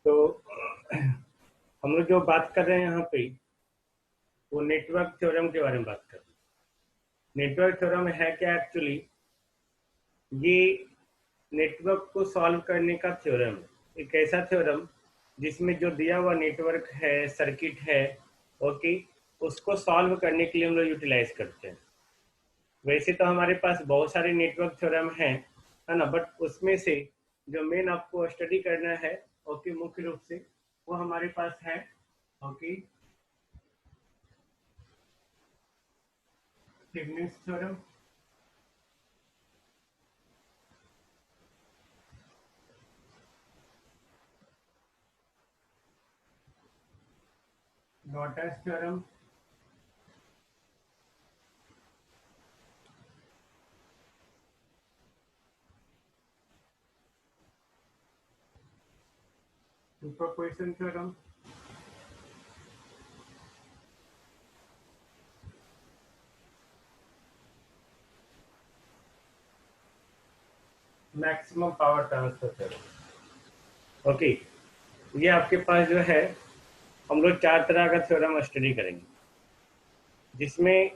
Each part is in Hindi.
तो हम लोग जो बात कर रहे हैं यहाँ पे वो नेटवर्क थ्योरम के बारे में बात कर रहे हैं। नेटवर्क थ्योरम है क्या एक्चुअली? ये नेटवर्क को सॉल्व करने का थ्योरम है। एक ऐसा थ्योरम जिसमें जो दिया हुआ नेटवर्क है, सर्किट है, ओके, उसको सॉल्व करने के लिए हम लोग यूटिलाइज करते हैं। वैसे तो हमारे पास बहुत सारे नेटवर्क थ्योरम हैं, है ना, बट उसमें से जो मेन आपको स्टडी करना है, ओके, मुख्य रूप से वो हमारे पास है, okay, Thevenin's theorem, Norton's theorem, superposition theorem, maximum power transfer theorem. Okay, ये आपके पास जो है हम लोग 4 तरह का थ्योरम स्टडी करेंगे, जिसमें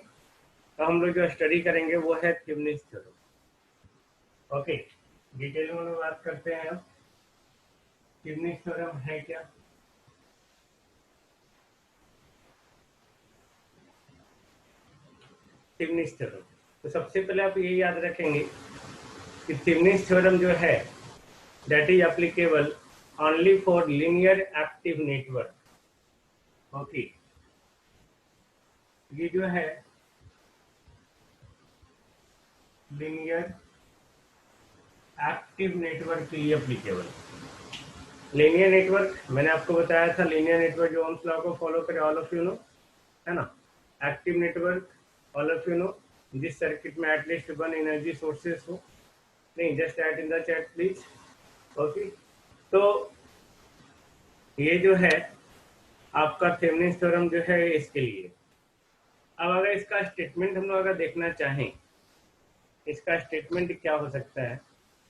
हम लोग जो स्टडी करेंगे वो है थेवेनिन्स थ्योरम। ओके, डिटेल में लोग बात करते हैं। अब थेवेनिन्स थ्योरम है क्या? थेवेनिन्स थ्योरम, तो सबसे पहले आप ये याद रखेंगे कि थेवेनिन्स थ्योरम जो है that is applicable only for linear active network. Okay, ये जो है लीनियर एक्टिव नेटवर्क के लिए एप्लीकेबल। लीनियर नेटवर्क मैंने आपको बताया था, लीनियर नेटवर्क जो ओम्स लॉ को फॉलो करे, ऑल ऑफ यू नो, है ना। Active network, all of you know, जिस सर्किट में एटलीस्ट 1 एनर्जी सोर्सेस हो। नहीं, just add in the chat please. Okay, तो ये जो है आपका थेवेनिन्स थ्योरम जो है इसके लिए। अब अगर इसका स्टेटमेंट हम लोग अगर देखना चाहें, इसका स्टेटमेंट क्या हो सकता है?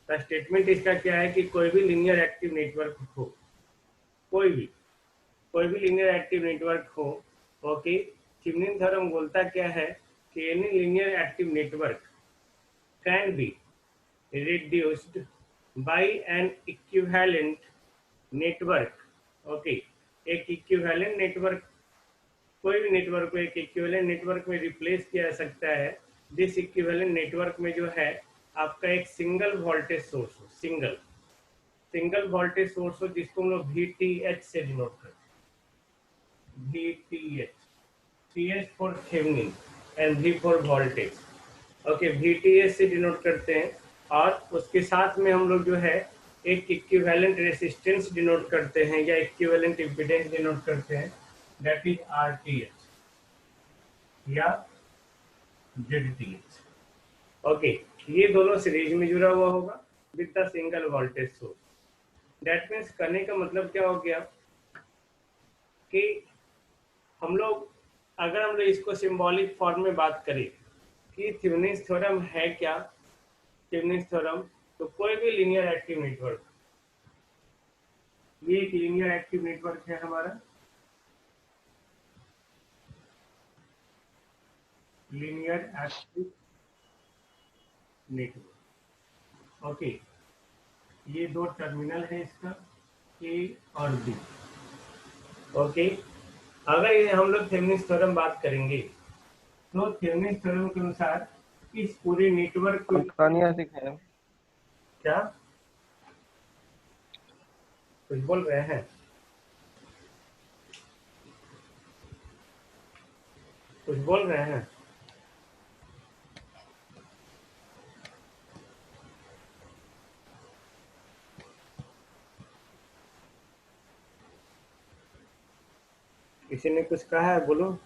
तो स्टेटमेंट इसका क्या है कि कोई भी लीनियर एक्टिव नेटवर्क हो, कोई भी लीनियर एक्टिव नेटवर्क हो, ओके, थेवेनिन थ्योरम बोलता क्या है कि any linear active network can be reduced by an equivalent network। Okay, एक इक्विवेलेंट नेटवर्क, कोई भी नेटवर्क को एक इक्विवेलेंट नेटवर्क में रिप्लेस किया जा सकता है। दिस इक्विवेलेंट नेटवर्क में जो है आपका एक सिंगल वोल्टेज सोर्स हो, सिंगल वोल्टेज सोर्स हो, जिसको हम लोग VTH से डिनोट करते हैं। VTH, TH for Thevenin and V for voltage. Okay, VTH से डिनोट करते हैं, और उसके साथ में हम लोग जो है एक इक्विवेलेंट रेसिस्टेंस डिनोट करते हैं या इक्विवेलेंट इम्पीडेंस डिनोट करते हैं, दैट इज RTH या ZTH। ओके, ये दोनों सीरीज में जुड़ा हुआ होगा with the single voltage source. That means करने का मतलब क्या हो गया कि अगर हम लोग इसको सिंबॉलिक फॉर्म में बात करें कि थेवेनिन्स थ्योरम है क्या, थेवेनिन्स थ्योरम, तो कोई भी लीनियर एक्टिव नेटवर्क, ये एक लीनियर एक्टिव नेटवर्क है हमारा, लीनियर एक्टिव नेटवर्क। ओके, ये 2 टर्मिनल है इसका, ए और बी। ओके, अगर ये हम लोग थेवेनिन्स थ्योरम बात करेंगे तो थेवेनिन्स थ्योरम के अनुसार इस पूरे नेटवर्क को क्या कुछ बोल रहे हैं? कुछ बोल रहे हैं? किसी ने कुछ कहा है? बोलो।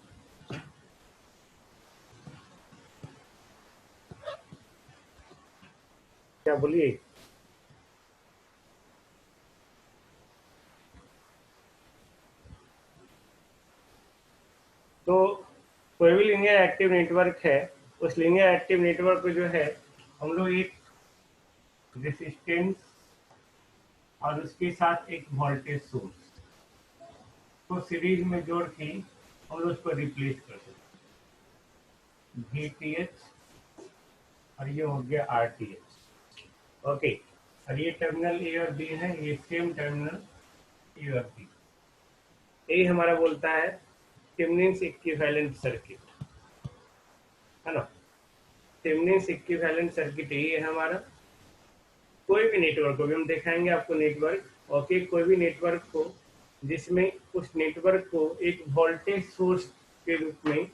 क्या बोलिए? तो कोई भी लीनियर एक्टिव नेटवर्क है, उस लीनियर एक्टिव नेटवर्क को जो है हम लोग एक रेसिस्टेंस और उसके साथ एक वोल्टेज सोर्स को सीरीज में जोड़ के हम लोग उसको रिप्लेस कर सकते हैं, VTH और ये हो गया RTH। ओके, और ये टर्मिनल ए और बी है, ये सेम टर्मिनल ए और बी। ये हमारा बोलता है थेवेनिन्स इक्विवेलेंट सर्किट, है ना। थेवेनिन्स इक्विवेलेंट सर्किट यही है हमारा। कोई भी नेटवर्क को भी हम दिखाएंगे आपको नेटवर्क, ओके, कोई भी नेटवर्क को जिसमें उस नेटवर्क को एक वोल्टेज सोर्स के रूप में,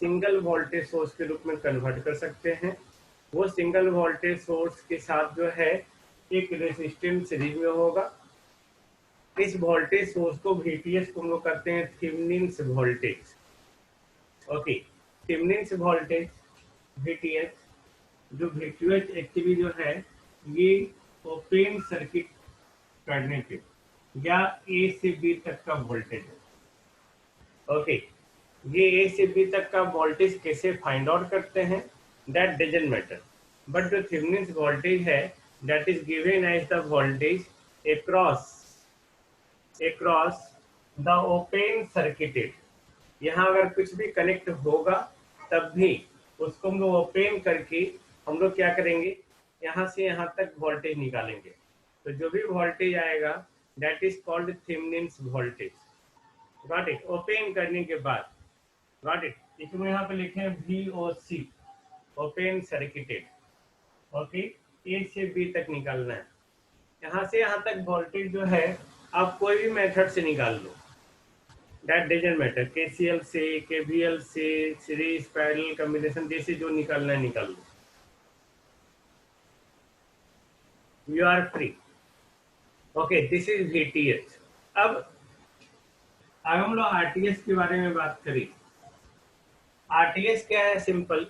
सिंगल वोल्टेज सोर्स के रूप में कन्वर्ट कर सकते हैं। वो सिंगल वोल्टेज सोर्स के साथ जो है एक रेजिस्टेंस सीरीज में होगा। इस वोल्टेज सोर्स को VTH को हम लोग करते हैं Thevenin's voltage. Okay, Thevenin's voltage VTH, जो VTH एक्चुअली जो है ये ओपन सर्किट करने पे या A से B तक का वोल्टेज है। ओके, ये A से B तक का वोल्टेज कैसे फाइंड आउट करते हैं, दैट डजंट मैटर, बट जो थेवेनिन्स वोल्टेज है that is given as the voltage across the open circuited। यहाँ अगर कुछ भी कनेक्ट होगा तब भी उसको हम लोग ओपन करके हम लोग क्या करेंगे, यहाँ से यहाँ तक वोल्टेज निकालेंगे। तो जो भी वोल्टेज आएगा that is called Thevenin's voltage. Got it? Open करने के बाद, गॉट इट, इसमें यहाँ पे लिखे हैं VOC, ओपन सर्किटेड। ओके, ए से बी तक निकालना है। यहाँ से यहाँ तक वोल्टेज जो है आप कोई भी मेथड से निकाल लो, दैट डजंट मैटर, KCL से, KVL से, सीरीज पैरेलल कॉम्बिनेशन, जैसे जो निकालना है निकाल लो, you are free. Okay, this is VTH। अब हम लोग RTH के बारे में बात करें। RTH क्या है? सिंपल,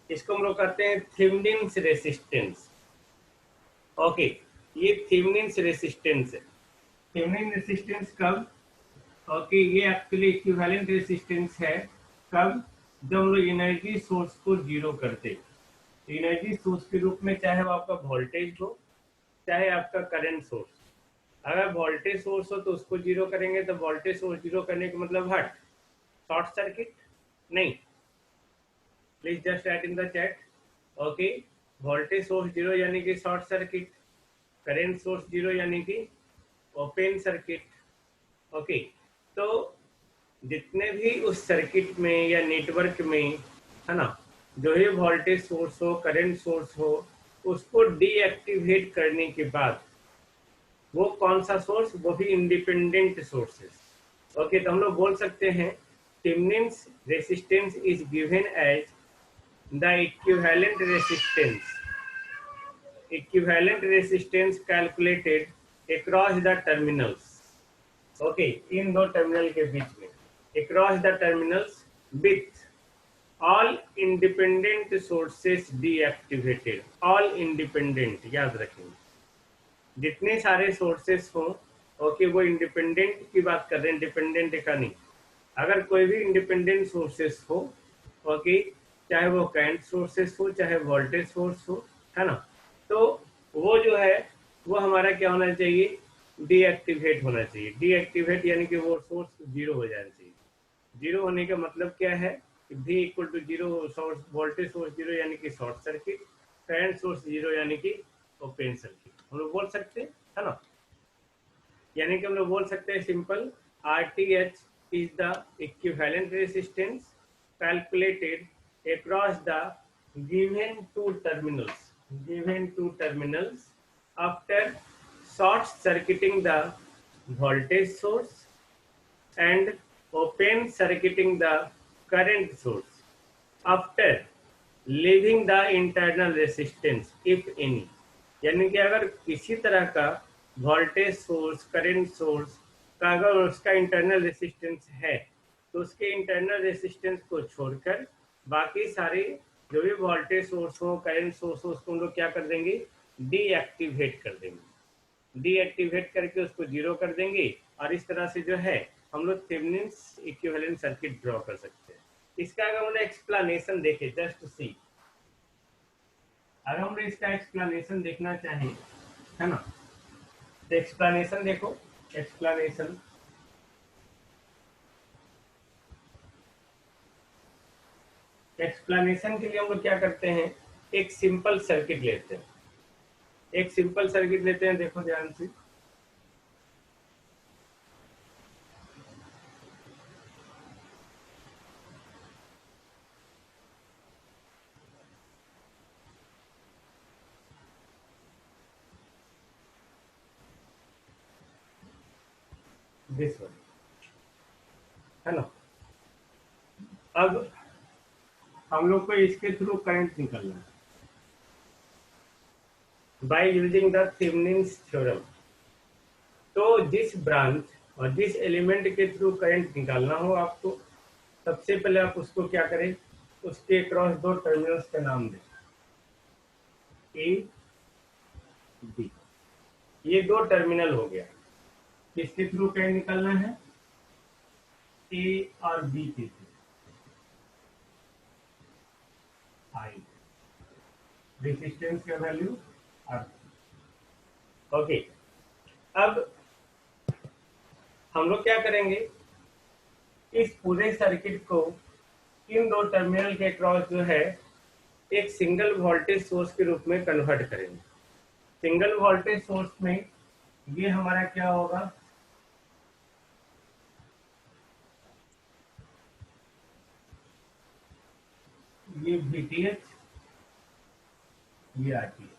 इसको हम लोग करते हैं थेवेनिन्स रेसिस्टेंस। ओके, ये थेवेनिन्स रेसिस्टेंस है। थेवेनिन रेसिस्टेंस कब? ओके, ये एक्चुअली इक्विवेलेंट रेसिस्टेंस है कब? जब हम लोग एनर्जी सोर्स को जीरो करते। एनर्जी सोर्स के रूप में चाहे वो आपका वोल्टेज हो, चाहे आपका करंट सोर्स। अगर वोल्टेज सोर्स हो तो उसको जीरो करेंगे, तो वोल्टेज सोर्स जीरो करने का मतलब हट शॉर्ट सर्किट नहीं। Please just right in the chat. Okay, voltage source zero यानी कि short circuit, current source zero यानी कि ओपन सर्किट। ओके, तो जितने भी उस सर्किट में या नेटवर्क में, है ना, जो ही वोल्टेज सोर्स हो, करंट सोर्स हो, उसको डीएक्टिवेट करने के बाद वो कौन सा सोर्स? वो भी इंडिपेंडेंट सोर्सेस। ओके, तो हम लोग बोल सकते हैं Thevenin's resistance is given as the equivalent resistance calculated across the terminals. Okay, इन दो टर्मिनल के बीच में, across the terminals with all independent sources deactivated. All independent याद रखेंगे, जितने सारे सोर्सेस हों, ओके, वो इंडिपेंडेंट की बात कर रहे हैं, डिपेंडेंट का नहीं। अगर कोई भी इंडिपेंडेंट सोर्सेस हो, ओके, चाहे वो करंट सोर्सेस हो, चाहे वोल्टेज सोर्स हो, है ना, तो वो जो है वो हमारा क्या होना चाहिए? डीएक्टिवेट होना चाहिए। डीएक्टिवेट यानी कि वो सोर्स जीरो हो जाना चाहिए। जीरो होने का मतलब क्या है? V equal to zero, source voltage source zero यानी कि short circuit, current source zero यानी कि ओपन सर्किट। हम लोग बोल सकते हैं, है ना, यानी कि हम लोग बोल सकते हैं simple, RTH is the equivalent resistance calculated across the given two terminals after short circuiting the voltage source and open circuiting the current source after leaving the internal resistance if any। यानी कि अगर किसी तरह का वोल्टेज सोर्स, करंट सोर्स का अगर उसका इंटरनल रेसिस्टेंस है तो उसके इंटरनल रेसिस्टेंस को छोड़कर बाकी सारे जो भी वोल्टेज सोर्स हो, करंट सोर्स हो, उसको हम लोग क्या कर देंगे? डीएक्टिवेट कर देंगे। डीएक्टिवेट करके उसको जीरो कर देंगे और इस तरह से जो है हम लोग थेवेनिन्स इक्विवेलेंट सर्किट ड्रॉ कर सकते हैं। इसका अगर हम लोग एक्सप्लेनेशन देखें, जस्ट सी, अगर हम लोग इसका एक्सप्लेनेशन देखना चाहें, है ना, एक्सप्लेनेशन देखो, एक्सप्लेनेशन एक्सप्लेनेशन के लिए हम लोग क्या करते हैं, एक सिंपल सर्किट लेते हैं, एक सिंपल सर्किट लेते हैं, देखो ध्यान से। दिस वन है ना। अब हम लोग को इसके थ्रू करंट निकलना है by using the Thevenin's theorem. तो जिस ब्रांच और जिस एलिमेंट के थ्रू करंट निकालना हो आपको, सबसे पहले आप उसको क्या करें, उसके क्रॉस दो टर्मिनल्स का नाम दें, ए बी। ये दो टर्मिनल हो गया, किसके थ्रू करंट निकालना है, ए और बी के थ्रू। आई रेजिस्टेंस का वैल्यू आर। ओके, अब हम लोग क्या करेंगे, इस पूरे सर्किट को इन दो टर्मिनल के क्रॉस जो है एक सिंगल वोल्टेज सोर्स के रूप में कन्वर्ट करेंगे। सिंगल वोल्टेज सोर्स में ये हमारा क्या होगा, ये VTH, ये RTH।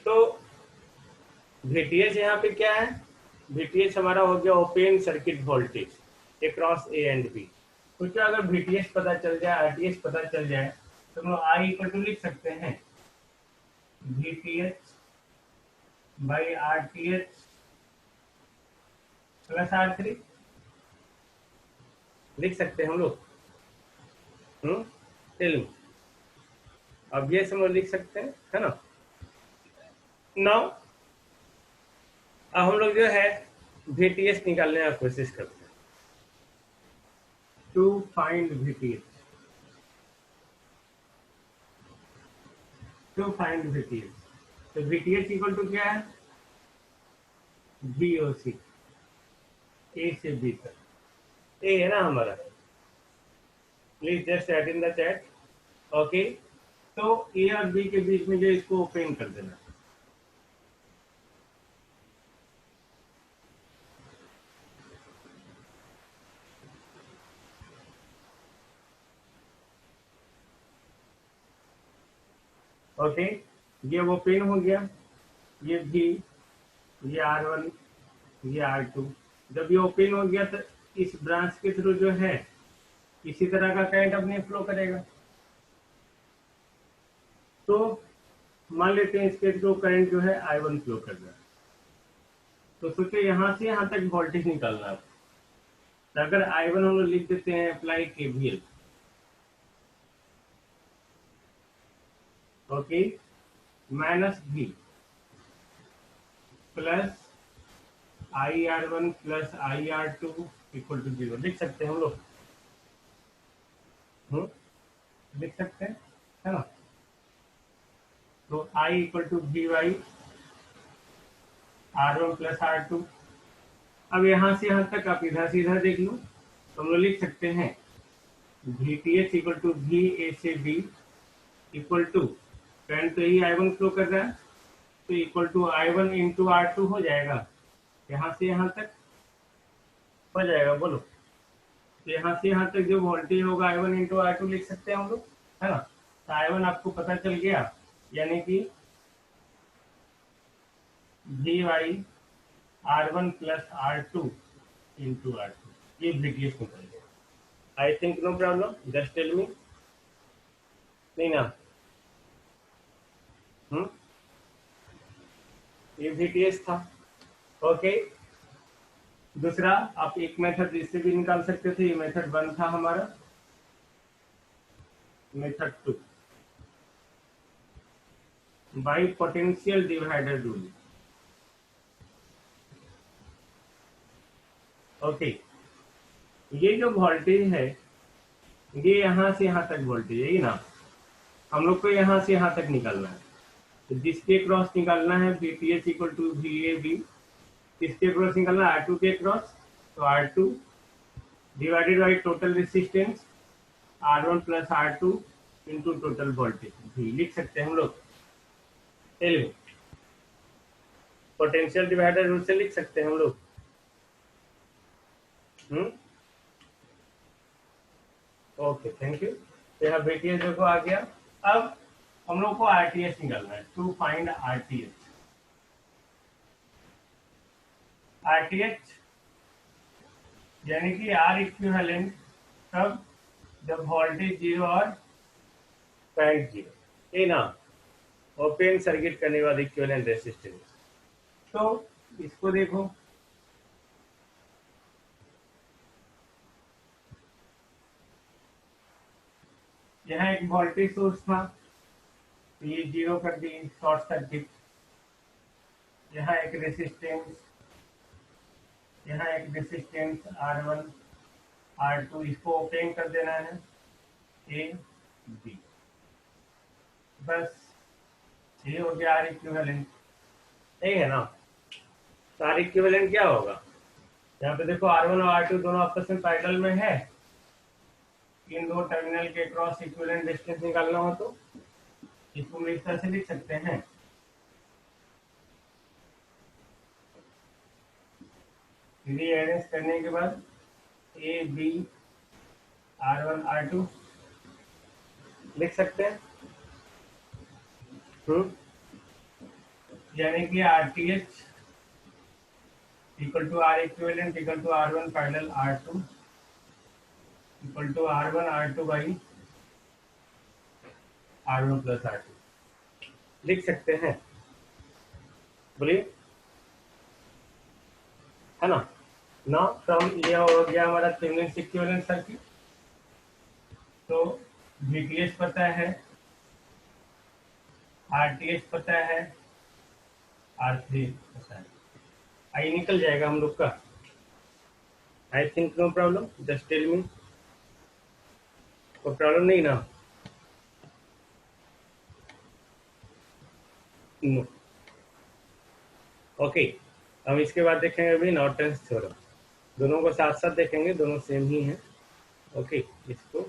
तो VTH यहाँ पे क्या है, VTH हमारा हो गया open circuit voltage across A and B। कुछ अगर VTH पता चल जाए, RTH पता चल जाए, तो हम लोग I इक्वल टू लिख सकते हैं VTH by RTH plus R3 लिख सकते हैं हम लोग। टेल मी, अब ये हम लोग लिख सकते हैं, है ना। नाउ अब हम लोग जो है VTH निकालने की कोशिश करते हैं। To find VTH, to find VTH, तो VTH इक्वल टू क्या है, VOC, A से B तक, ये है ना हमारा। Please just add in the chat. Okay, तो ए और बी के बीच में जो इसको ओपन कर देना। ओके, ये ओपन हो गया, ये भी, ये R1, ये R2। जब ये ओपन हो गया तो इस ब्रांच के थ्रू जो है इसी तरह का करंट अपने फ्लो करेगा। तो मान लेते हैं इसके थ्रू करंट जो है I1 फ्लो कर रहा है, तो सोचिए यहाँ से यहाँ तक वोल्टेज निकालना है। तो अगर I1 हम लोग लिख देते हैं apply KVL, okay, minus V plus IR1 plus IR2 equal to 0 लिख सकते हैं हम लोग। लिख सकते हैं, है ना। तो I equal to V by R1 plus R2। अब यहाँ से यहाँ तक आप इधर से इधर देख लो, तो हम लोग लिख सकते हैं VTH इक्वल टू VA से B इक्वल टू, करंट तो यही I1 फ्लो कर रहा है, तो equal to I1 into R2 हो जाएगा। यहाँ से यहाँ तक हो जाएगा, बोलो। तो यहाँ से यहाँ तक जो वोल्टेज होगा I1 इंटू R2 लिख सकते हैं हम लोग, है ना। तो I1 आपको पता चल गया, यानी कि V by R1 plus R2 into R2, ये VTH निकल गया। I think no problem, just tell me. नहीं ना, ये VTH था। ओके, दूसरा आप एक मेथड इससे भी निकाल सकते थे, ये मेथड 1 था हमारा। Method 2 by potential divider rule. Okay, ये जो वोल्टेज है ये यहाँ से यहाँ तक वोल्टेज है, ये ना, हम लोग को यहाँ से यहाँ तक निकालना है। तो जिसके क्रॉस निकालना है VTH इक्वल टू VAB, किसके क्रॉस निकालना है R2 के क्रॉस, तो R2 divided by total resistance R1 plus R2 into total voltage भी लिख सकते हैं हम लोग। पोटेंशियल डिवाइडर रूल से लिख सकते हैं हम लोग। Okay, thank you. तो यहाँ VTH देखो आ गया। अब हम लोग को RTH निकालना है, टू फाइंड RTH। RTH यानी कि R इक्विवेलेंट तब जब वोल्टेज 0 और करंट 0, ये ना ओपन सर्किट करने के बाद इक्विवेलेंट रेसिस्टेंस। तो इसको देखो, यहाँ एक वोल्टेज सोर्स था, तो ये 0 कर दी शॉर्ट सर्किट। यहाँ एक रेसिस्टेंस, यहाँ एक रेसिस्टेंस R1 R2, इसको ओपन कर देना है A B, बस ये हो गया R इक्विवेलेंट। ठीक है ना। तो R इक्विवेलेंट क्या होगा, यहाँ पे देखो R1 और R2 दोनों आपस में पैरेलल में है। इन दो टर्मिनल के क्रॉस इक्विवेलेंट डिस्टेंस निकालना हो तो इसको हम इस तरह से लिख सकते हैं, रीअरेंज करने के बाद A B R1 R2 लिख सकते हैं। यानी कि RTH equal to R equivalent equal to R1 parallel R2 equal to R1 R2 by R1 plus R2 लिख सकते हैं। बोलिए, है ना। नाउ फ्रॉम ये हो गया हमारा थेवेनिन इक्विवेलेंट सर्किट। तो VTH पता है, RTH पता है, R3 पता है। आई निकल जाएगा हम लोग का। I think no problem, just tell me. कोई प्रॉब्लम नहीं ना? नो। ओके, हम इसके बाद देखेंगे अभी नॉर्टन्स थ्योरम। दोनों को साथ साथ देखेंगे, दोनों सेम ही हैं। ओके, इसको